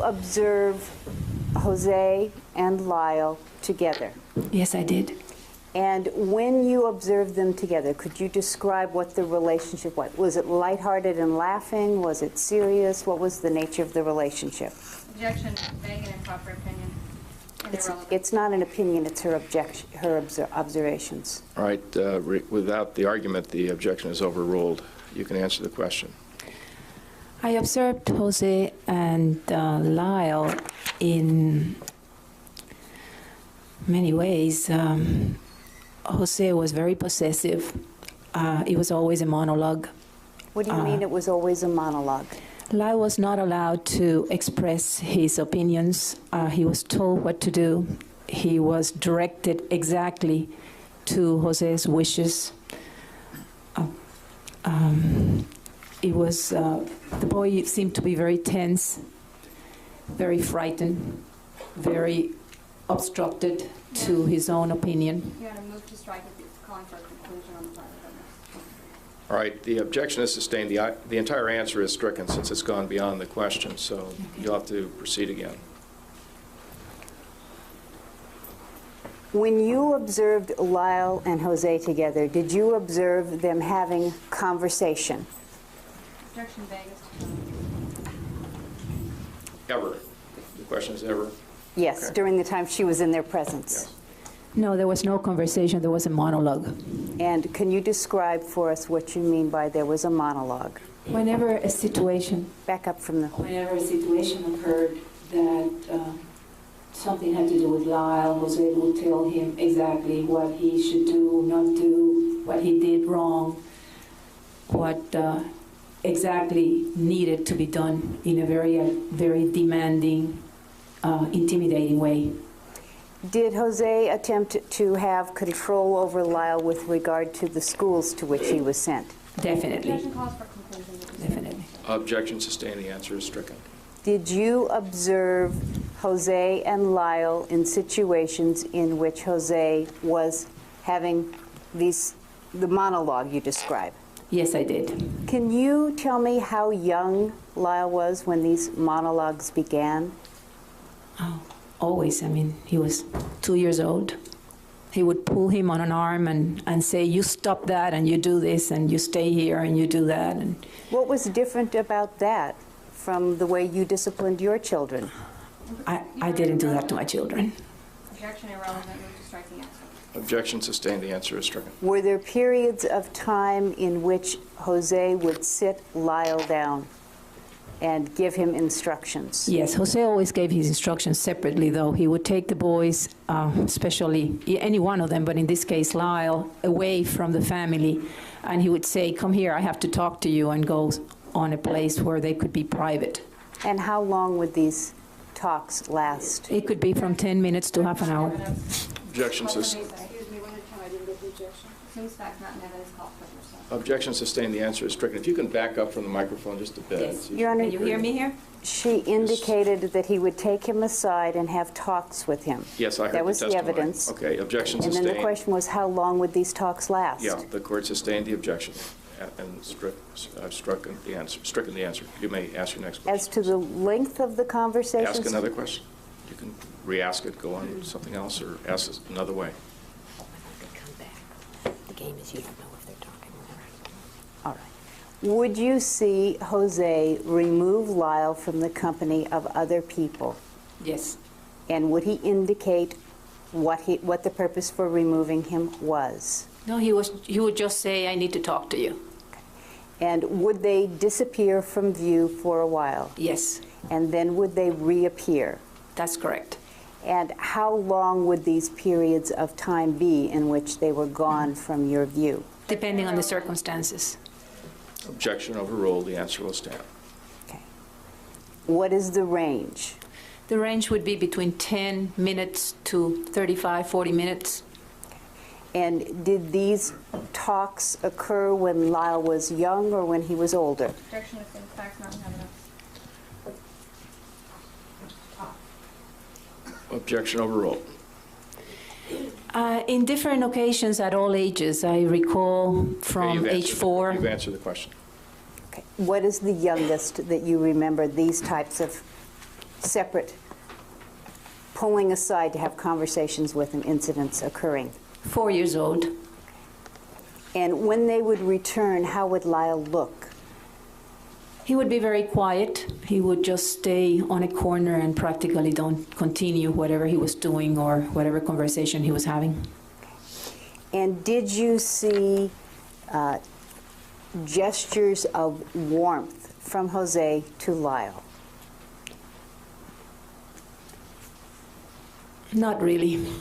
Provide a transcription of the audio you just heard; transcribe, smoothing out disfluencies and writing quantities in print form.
observe Jose and Lyle together? Yes, I did. And when you observed them together, could you describe what the relationship was? Was it lighthearted and laughing? Was it serious? What was the nature of the relationship? Objection, vague and improper opinion. It's not an opinion, it's her observations. All right, without the argument, the objection is overruled. You can answer the question. I observed Jose and Lyle in many ways. Jose was very possessive. It was always a monologue. What do you mean it was always a monologue? Lyle was not allowed to express his opinions. He was told what to do. He was directed exactly to Jose's wishes. The boy seemed to be very tense, very frightened, very obstructed to his own opinion. You want to move to strike if it's calling for a conclusion on the part of the witness. All right, the objection is sustained. The entire answer is stricken since it's gone beyond the question, so you'll have to proceed again. When you observed Lyle and Jose together, did you observe them having conversation? Objection, vague. Ever. The question is ever? Yes, Okay. during the time she was in their presence. Yes. No, there was no conversation. There was a monologue. And can you describe for us what you mean by there was a monologue? Whenever a situation Back up from the... Whenever a situation occurred that something had to do with Lyle, Jose would tell him exactly what he should do, not do, what he did wrong, what exactly needed to be done in a very demanding, intimidating way. Did Jose attempt to have control over Lyle with regard to the schools to which he was sent? Definitely. Objection calls for conclusion. Definitely. Objection sustained. The answer is stricken. Did you observe Jose and Lyle in situations in which Jose was having the monologue you describe? Yes, I did. Can you tell me how young Lyle was when these monologues began? Oh, always. I mean, he was 2 years old. He would pull him on an arm and say, you stop that, and you do this, and you stay here, and you do that. And What was different about that from the way you disciplined your children? I didn't do that to my children. Objection, irrelevant. Move to strike the answer. Objection sustained. The answer is stricken. Were there periods of time in which Jose would sit Lyle down and give him instructions? Yes, Jose always gave his instructions separately, though. He would take the boys, especially any one of them, but in this case Lyle, away from the family, and he would say, come here, I have to talk to you, and go on a place where they could be private. And how long would these talks last? It could be from 10 minutes to half an hour. Objection sustained. Excuse me, one at a time. I didn't get the objection. Assumes fact not in evidence, call for yourself. Objection sustained. The answer is stricken. If you can back up from the microphone just a bit. Yes. Your Honor, Can you hear me here? she indicated that he would take him aside and have talks with him. Yes, I heard That was the the testimony. evidence. Okay, objection And sustained. then the question was, how long would these talks last? Yeah, the court sustained the objection and stricken the answer. You may ask your next question. As to the length of the conversations? Ask another question. You can re-ask it, go on something else, or ask it another way. Come back. The game is you don't know if they're talking or not. All right. Would you see Jose remove Lyle from the company of other people? Yes. And would he indicate what the purpose for removing him was? No, he would just say, I need to talk to you. And would they disappear from view for a while? Yes, And then would they reappear? that's correct. And how long would these periods of time be in which they were gone from your view? Depending on the circumstances. Objection overruled. The answer will stand. Okay. What is the range? The range would be between 10 minutes to 35, 40 minutes. And did these talks occur when Lyle was young or when he was older? Objection, assumes fact not in evidence. Objection overruled. In different occasions at all ages. I recall from Okay, age 4. You've answered the question. Okay. What is the youngest that you remember these types of separate, pulling aside to have conversations with him, incidents occurring? 4 years old. And when they would return, how would Lyle look? He would be very quiet. He would just stay on a corner and practically don't continue whatever he was doing or whatever conversation he was having. And did you see gestures of warmth from Jose to Lyle? Not really.